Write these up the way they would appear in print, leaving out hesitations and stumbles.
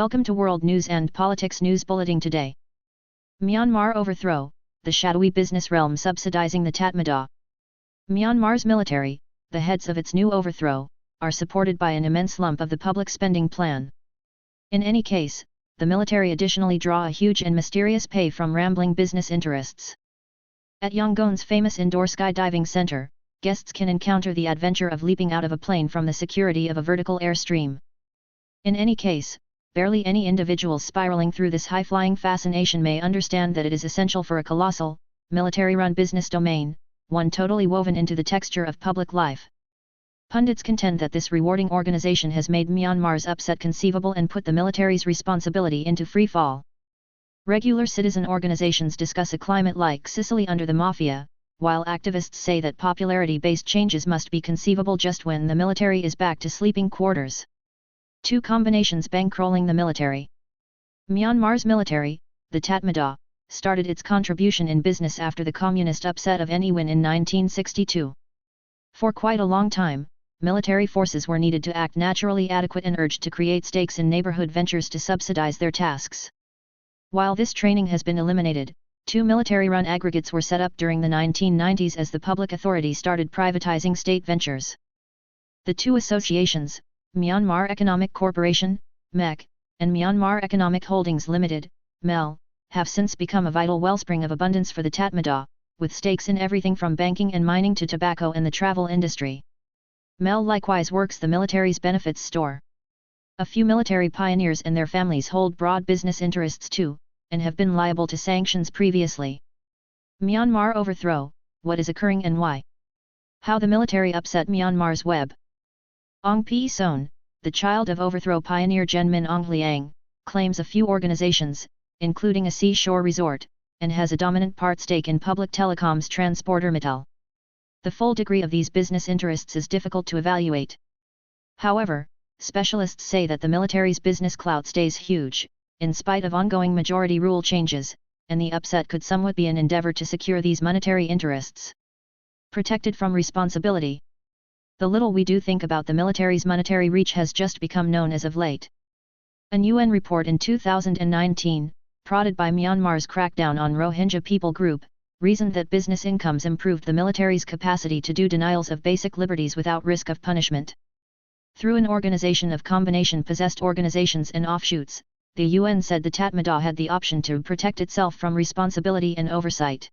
Welcome to World News and Politics News Bulletin today. Myanmar overthrow, the shadowy business realm subsidizing the Tatmadaw. Myanmar's military, the heads of its new overthrow, are supported by an immense lump of the public spending plan. In any case, the military additionally draw a huge and mysterious pay from rambling business interests. At Yangon's famous Indoor Skydiving Center, guests can encounter the adventure of leaping out of a plane from the security of a vertical airstream. In any case, barely any individual spiraling through this high-flying fascination may understand that it is essential for a colossal, military-run business domain, one totally woven into the texture of public life. Pundits contend that this rewarding organization has made Myanmar's upset conceivable and put the military's responsibility into free fall. Regular citizen organizations discuss a climate like Sicily under the Mafia, while activists say that popularity-based changes must be conceivable just when the military is back to sleeping quarters. Two combinations bankrolling the military. Myanmar's military, the Tatmadaw, started its contribution in business after the communist upset of Ne Win in 1962. For quite a long time, military forces were needed to act naturally adequate and urged to create stakes in neighborhood ventures to subsidize their tasks. While this training has been eliminated, two military-run aggregates were set up during the 1990s as the public authority started privatizing state ventures. The two associations, Myanmar Economic Corporation, MEC, and Myanmar Economic Holdings Limited, MEL, have since become a vital wellspring of abundance for the Tatmadaw, with stakes in everything from banking and mining to tobacco and the travel industry. MEL likewise works the military's benefits store. A few military pioneers and their families hold broad business interests too, and have been liable to sanctions previously. Myanmar overthrow, what is occurring and why? How the military upset Myanmar's web. Aung Pyi Son, the child of overthrow pioneer Gen Min Aung Hlaing, claims a few organizations, including a seashore resort, and has a dominant part stake in public telecoms transporter Mittal. The full degree of these business interests is difficult to evaluate. However, specialists say that the military's business clout stays huge, in spite of ongoing majority rule changes, and the upset could somewhat be an endeavor to secure these monetary interests. Protected from responsibility. The little we do think about the military's monetary reach has just become known as of late. An UN report in 2019, prodded by Myanmar's crackdown on Rohingya people group, reasoned that business incomes improved the military's capacity to do denials of basic liberties without risk of punishment. Through an organization of combination-possessed organizations and offshoots, the UN said the Tatmadaw had the option to protect itself from responsibility and oversight.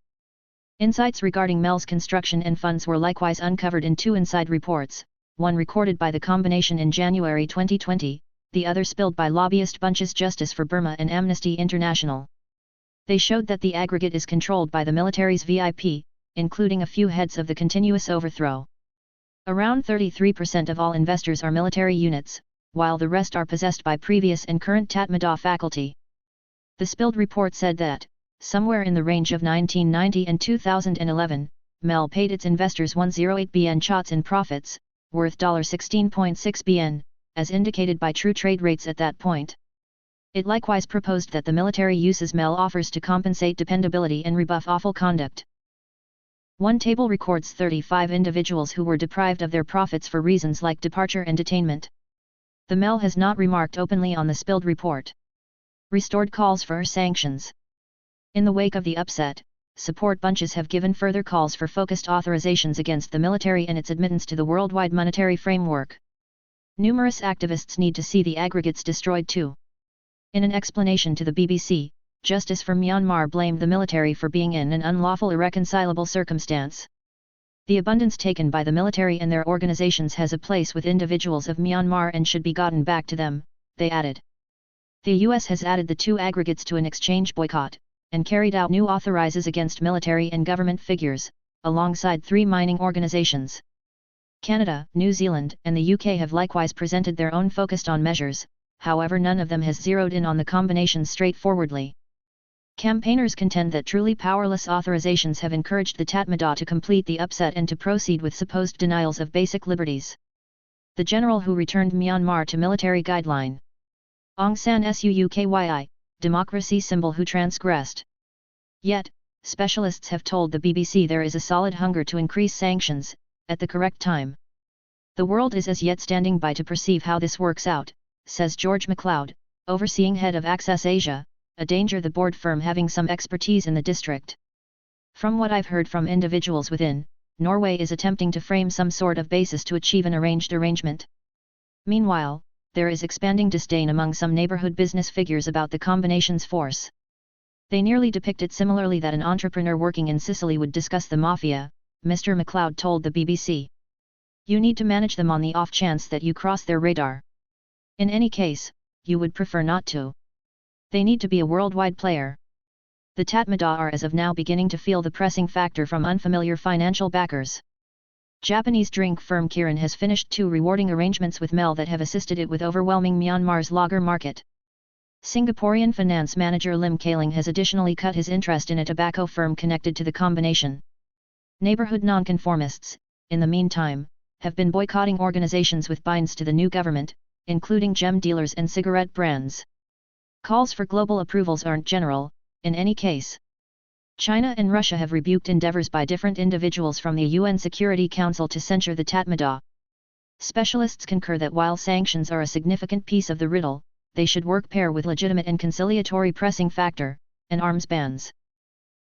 Insights regarding MEL's construction and funds were likewise uncovered in two inside reports, one recorded by the combination in January 2020, the other spilled by lobbyist bunches Justice for Burma and Amnesty International. They showed that the aggregate is controlled by the military's VIP, including a few heads of the continuous overthrow. Around 33% of all investors are military units, while the rest are possessed by previous and current Tatmadaw faculty. The spilled report said that, somewhere in the range of 1990 and 2011, MEL paid its investors 108 BN chots in profits, worth $16.6 BN, as indicated by true trade rates at that point. It likewise proposed that the military uses MEL offers to compensate dependability and rebuff awful conduct. One table records 35 individuals who were deprived of their profits for reasons like departure and detainment. The MEL has not remarked openly on the spilled report. Restored calls for sanctions. In the wake of the upset, support bunches have given further calls for focused authorizations against the military and its admittance to the worldwide monetary framework. Numerous activists need to see the aggregates destroyed too. In an explanation to the BBC, Justice for Myanmar blamed the military for being in an unlawful irreconcilable circumstance. The abundance taken by the military and their organizations has a place with individuals of Myanmar and should be gotten back to them, they added. The US has added the two aggregates to an exchange boycott, and carried out new authorizes against military and government figures, alongside three mining organizations. Canada, New Zealand, and the UK have likewise presented their own focused on measures, however none of them has zeroed in on the combination straightforwardly. Campaigners contend that truly powerless authorizations have encouraged the Tatmadaw to complete the upset and to proceed with supposed denials of basic liberties. The general who returned Myanmar to military guideline. Aung San Suu Kyi, democracy symbol who transgressed. Yet, specialists have told the BBC there is a solid hunger to increase sanctions, at the correct time. The world is as yet standing by to perceive how this works out, says George MacLeod, overseeing head of Access Asia, a danger the board firm having some expertise in the district. From what I've heard from individuals within, Norway is attempting to frame some sort of basis to achieve an arrangement. Meanwhile, there is expanding disdain among some neighborhood business figures about the combination's force. They nearly depict it similarly that an entrepreneur working in Sicily would discuss the Mafia, Mr. MacLeod told the BBC. You need to manage them on the off chance that you cross their radar. In any case, you would prefer not to. They need to be a worldwide player. The Tatmadaw are as of now beginning to feel the pressing factor from unfamiliar financial backers. Japanese drink firm Kirin has finished 2 rewarding arrangements with Mel that have assisted it with overwhelming Myanmar's lager market. Singaporean finance manager Lim Kaling has additionally cut his interest in a tobacco firm connected to the combination. Neighborhood nonconformists, in the meantime, have been boycotting organizations with binds to the new government, including gem dealers and cigarette brands. Calls for global approvals aren't general, in any case. China and Russia have rebuked endeavors by different individuals from the UN Security Council to censure the Tatmadaw. Specialists concur that while sanctions are a significant piece of the riddle, they should work pair with legitimate and conciliatory pressing factor, and arms bans.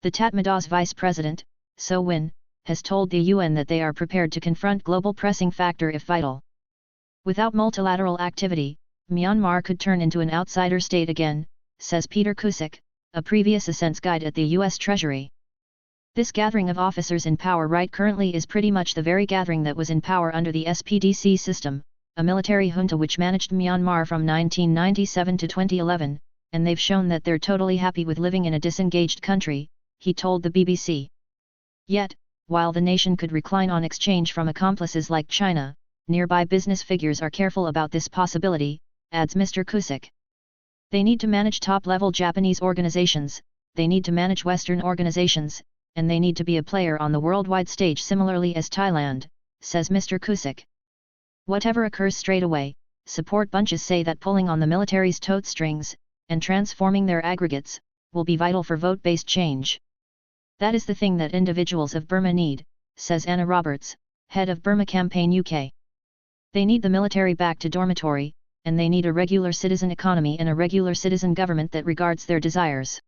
The Tatmadaw's vice president, So Win, has told the UN that they are prepared to confront global pressing factor if vital. Without multilateral activity, Myanmar could turn into an outsider state again, says Peter Cusick, a previous ascents guide at the U.S. Treasury. This gathering of officers in power right currently is pretty much the very gathering that was in power under the SPDC system, a military junta which managed Myanmar from 1997 to 2011, and they've shown that they're totally happy with living in a disengaged country, he told the BBC. Yet, while the nation could recline on exchange from accomplices like China, nearby business figures are careful about this possibility, adds Mr. Cusick. They need to manage top-level Japanese organizations, they need to manage Western organizations, and they need to be a player on the worldwide stage similarly as Thailand, says Mr. Cusick. Whatever occurs straight away, support bunches say that pulling on the military's tote strings, and transforming their aggregates, will be vital for vote-based change. That is the thing that individuals of Burma need, says Anna Roberts, head of Burma Campaign UK. They need the military back to dormitory, and they need a regular citizen economy and a regular citizen government that regards their desires.